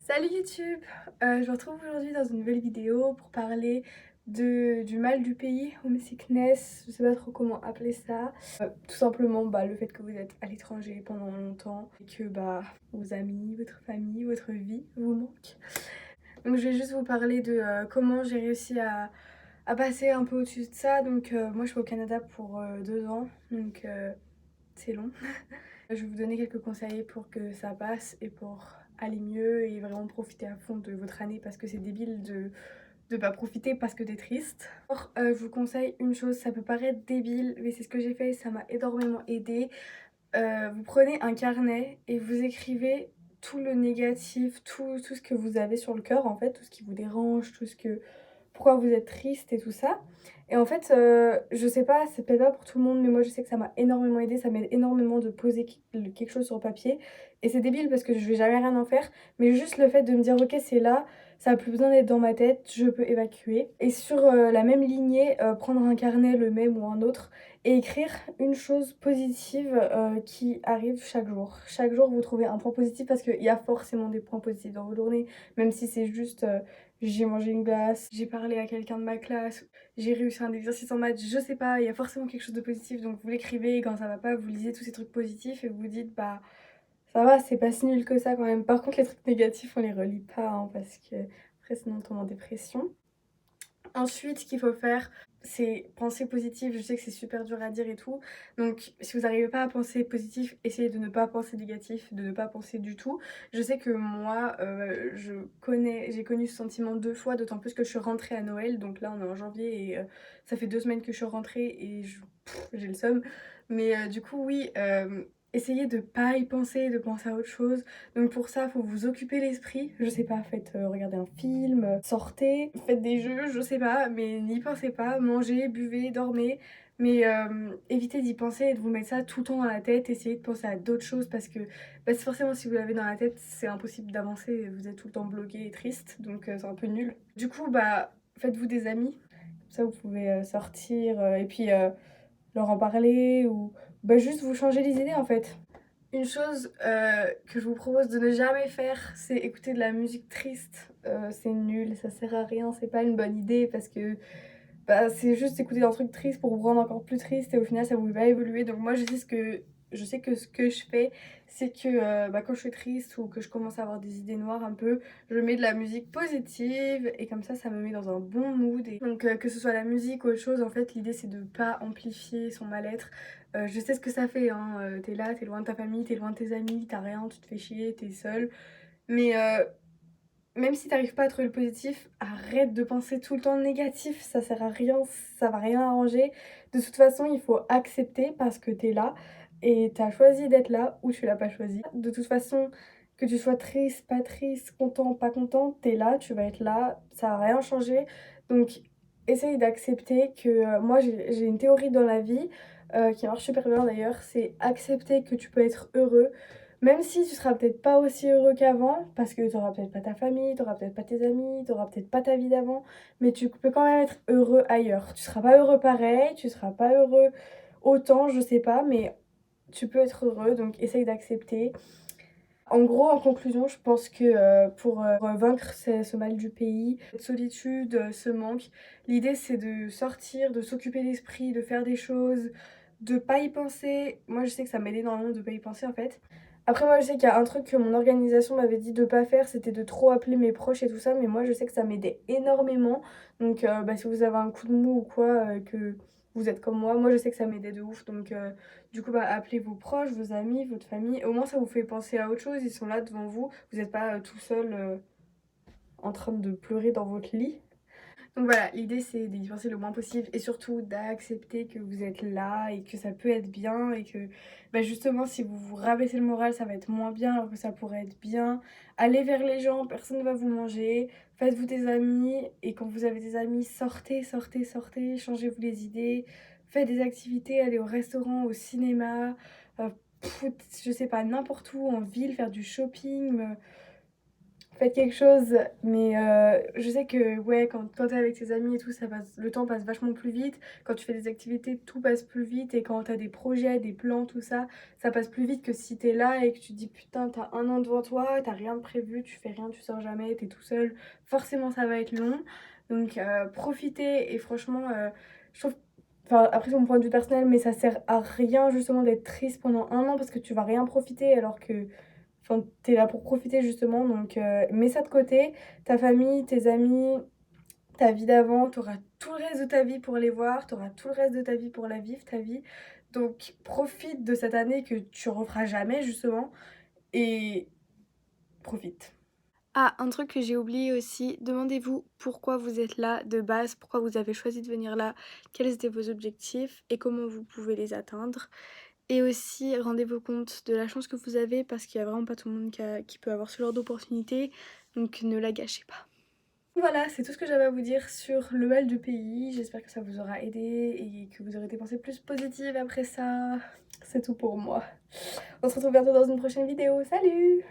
Salut YouTube. Je vous retrouve aujourd'hui dans une nouvelle vidéo pour parler du mal du pays, homesickness, je sais pas trop comment appeler ça. Tout simplement le fait que vous êtes à l'étranger pendant longtemps et que vos amis, votre famille, votre vie vous manquent. Donc je vais juste vous parler de comment j'ai réussi à passer un peu au-dessus de ça. Donc moi je suis au Canada pour 2 ans, donc c'est long. Je vais vous donner quelques conseils pour que ça passe et pour aller mieux et vraiment profiter à fond de votre année parce que c'est débile de pas profiter parce que t'es triste. Alors, je vous conseille une chose, ça peut paraître débile, mais c'est ce que j'ai fait, ça m'a énormément aidé. Vous prenez un carnet et vous écrivez tout le négatif, tout ce que vous avez sur le cœur en fait, tout ce qui vous dérange, tout ce que pourquoi vous êtes triste et tout ça. Et en fait, je sais pas, c'est peut-être pas pour tout le monde, mais moi je sais que ça m'a énormément aidé, ça m'aide énormément de poser quelque chose sur papier. Et c'est débile parce que je vais jamais rien en faire, mais juste le fait de me dire ok c'est là, ça a plus besoin d'être dans ma tête, je peux évacuer. Et sur la même lignée, prendre un carnet, le même ou un autre, et écrire une chose positive qui arrive chaque jour. Chaque jour vous trouvez un point positif parce qu'il y a forcément des points positifs dans vos journées, même si c'est juste j'ai mangé une glace, j'ai parlé à quelqu'un de ma classe, j'ai réussi un exercice en maths, je sais pas, il y a forcément quelque chose de positif, donc vous l'écrivez et quand ça va pas, vous lisez tous ces trucs positifs et vous vous dites ça va, c'est pas si nul que ça quand même. Par contre les trucs négatifs on les relit pas hein, parce que après sinon on tombe en dépression. Ensuite, ce qu'il faut faire, c'est penser positif. Je sais que c'est super dur à dire et tout. Donc, si vous n'arrivez pas à penser positif, essayez de ne pas penser négatif, de ne pas penser du tout. Je sais que moi, j'ai connu ce sentiment 2 fois, d'autant plus que je suis rentrée à Noël. Donc là, on est en janvier et ça fait 2 semaines que je suis rentrée et j'ai le seum. Mais du coup, oui, essayez de pas y penser, de penser à autre chose. Donc pour ça, faut vous occuper l'esprit. Je sais pas, faites regarder un film, sortez, faites des jeux, je sais pas, mais n'y pensez pas. Mangez, buvez, dormez. Mais évitez d'y penser et de vous mettre ça tout le temps dans la tête. Essayez de penser à d'autres choses parce que forcément, si vous l'avez dans la tête, c'est impossible d'avancer. Vous êtes tout le temps bloqué et triste, donc c'est un peu nul. Du coup, faites-vous des amis. Comme ça, vous pouvez sortir et puis leur en parler ou juste vous changer les idées en fait. Une chose que je vous propose de ne jamais faire, c'est écouter de la musique triste. C'est nul, ça sert à rien, c'est pas une bonne idée parce que c'est juste écouter un truc triste pour vous rendre encore plus triste et au final ça vous fait pas évoluer. Donc moi je sais que ce que je fais, c'est que quand je suis triste ou que je commence à avoir des idées noires un peu, je mets de la musique positive et comme ça me met dans un bon mood. Et donc que ce soit la musique ou autre chose, en fait l'idée c'est de pas amplifier son mal-être. Je sais ce que ça fait, hein. T'es là, t'es loin de ta famille, t'es loin de tes amis, t'as rien, tu te fais chier, t'es seule. Mais même si t'arrives pas à trouver le positif, arrête de penser tout le temps négatif, ça sert à rien, ça va rien arranger. De toute façon, il faut accepter parce que t'es là et t'as choisi d'être là ou tu l'as pas choisi. De toute façon, que tu sois triste, content, pas content, t'es là, tu vas être là, ça va rien changer. Donc essaye d'accepter que moi j'ai une théorie dans la vie qui marche super bien d'ailleurs, c'est accepter que tu peux être heureux même si tu seras peut-être pas aussi heureux qu'avant, parce que tu auras peut-être pas ta famille, tu auras peut-être pas tes amis, tu auras peut-être pas ta vie d'avant, mais tu peux quand même être heureux ailleurs. Tu seras pas heureux pareil, tu seras pas heureux autant, je sais pas, mais tu peux être heureux, donc essaye d'accepter. En gros, en conclusion, je pense que pour vaincre ce mal du pays, cette solitude, ce manque, l'idée c'est de sortir, de s'occuper l'esprit, de faire des choses, de pas y penser. Moi, je sais que ça m'aide énormément de pas y penser en fait. Après, moi, je sais qu'il y a un truc que mon organisation m'avait dit de pas faire, c'était de trop appeler mes proches et tout ça, mais moi, je sais que ça m'aidait énormément. Donc, si vous avez un coup de mou ou quoi, que vous êtes comme moi je sais que ça m'aidait de ouf. Donc, du coup, appelez vos proches, vos amis, votre famille. Au moins, ça vous fait penser à autre chose. Ils sont là devant vous. Vous n'êtes pas tout seul en train de pleurer dans votre lit. Donc voilà, l'idée c'est d'y penser le moins possible et surtout d'accepter que vous êtes là et que ça peut être bien et que justement si vous vous rabaissez le moral ça va être moins bien alors que ça pourrait être bien. Allez vers les gens, personne ne va vous manger, faites-vous des amis et quand vous avez des amis sortez, changez-vous les idées, faites des activités, allez au restaurant, au cinéma, je sais pas, n'importe où en ville, faire du shopping. faites quelque chose, mais je sais que ouais, quand t'es avec tes amis et tout, le temps passe vachement plus vite. Quand tu fais des activités, tout passe plus vite. Et quand t'as des projets, des plans, tout ça, ça passe plus vite que si t'es là et que tu te dis putain, t'as un an devant toi, t'as rien de prévu, tu fais rien, tu sors jamais, t'es tout seul. Forcément, ça va être long. Donc profitez et franchement, je trouve. Enfin, après, c'est mon point de vue personnel, mais ça sert à rien justement d'être triste pendant un an parce que tu vas rien profiter alors que. Enfin, t'es là pour profiter justement, donc mets ça de côté. Ta famille, tes amis, ta vie d'avant, t'auras tout le reste de ta vie pour les voir, t'auras tout le reste de ta vie pour la vivre, ta vie. Donc profite de cette année que tu referas jamais justement et profite. Ah, un truc que j'ai oublié aussi, demandez-vous pourquoi vous êtes là de base, pourquoi vous avez choisi de venir là, quels étaient vos objectifs et comment vous pouvez les atteindre. Et aussi, rendez-vous compte de la chance que vous avez parce qu'il y a vraiment pas tout le monde qui peut avoir ce genre d'opportunité, donc ne la gâchez pas. Voilà, c'est tout ce que j'avais à vous dire sur le mal du pays. J'espère que ça vous aura aidé et que vous aurez des pensées plus positives après ça. C'est tout pour moi. On se retrouve bientôt dans une prochaine vidéo. Salut!